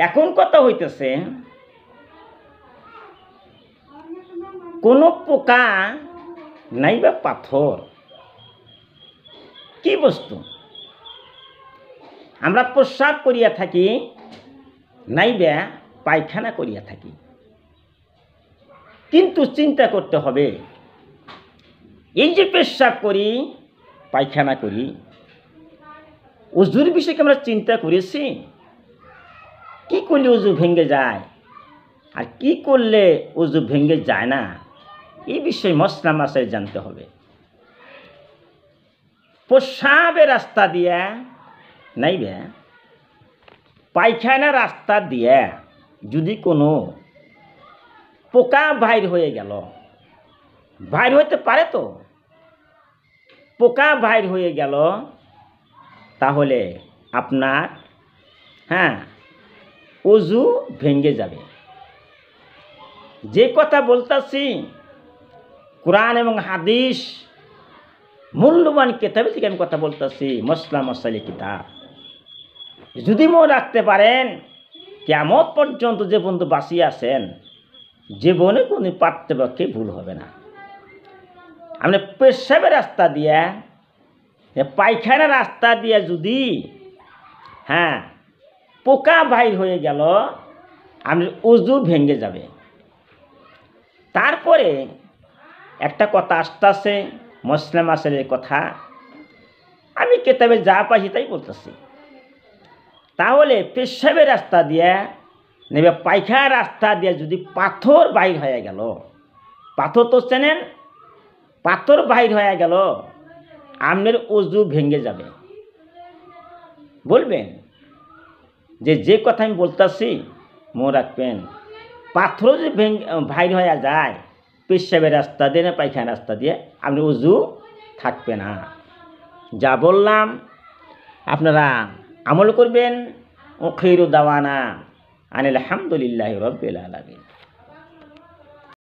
এখন কথা হইতেছে কোনো পোকা নাইবা পাথর কি বস্তু আমরা প্রস্রাব করিয়া থাকি নাইবা পায়খানা করিয়া থাকি, কিন্তু চিন্তা করতে হবে এই যে পেশাব করি পায়খানা করি ওজুর বিষয়কে আমরা চিন্তা করেছি কি করলে ওজু ভেঙে যায় আর কি করলে ওজু ভেঙে যায় না, এই বিষয়ে মশলা মাসায় জানতে হবে। প্রস্রাবের রাস্তা দিয়া নাইবা পায়খানা রাস্তা দিয়া যদি কোনো পোকা বাইর হয়ে গেল, বাইর হইতে পারে তো, পোকা বাইর হয়ে গেল তাহলে আপনার ওজু ভেঙে যাবে। যে কথা বলতাছি কোরআন এবং হাদিস মূল্যবান কিতাব থেকে আমি কথা বলতেছি, মশলা মশালি কিতাব। যদি মনে রাখতে পারেন কিয়ামত পর্যন্ত যে বন্ধু বাঁচিয়ে আছেন জীবনে কোনো পার্থক্যে ভুল হবে না। আপনি পেশাবের রাস্তা দিয়ে পায়খানার রাস্তা দিয়ে যদি পোকা বাইর হয়ে গেল আপনার ওজু ভেঙে যাবে। তারপরে একটা কথা আসতেছে মশলা মাসালের কথা, আমি কেতাবে যা পাইছি তাই বলতেছি। তাহলে পেশাবের রাস্তা দিয়ে নেবে পায়খানার রাস্তা দিয়ে যদি পাথর বাইর হয়ে গেল, পাথর তো চেনেন, পাথর বাইর হয়ে গেল আপনার ওজু ভেঙে যাবে। বলবেন যে কথা আমি বলতেছি মনে রাখবেন, পাথর যদি বাইর হয়ে যায় পেশাবের রাস্তা দিয়ে না পায়খানার রাস্তা দিয়ে আপনার ওজু থাকবে না। যা বললাম আপনারা আমল করবেন। ও খৈরু দাওয়ানা আনিল হামদুলিল্লাহি রাব্বিল আলামিন।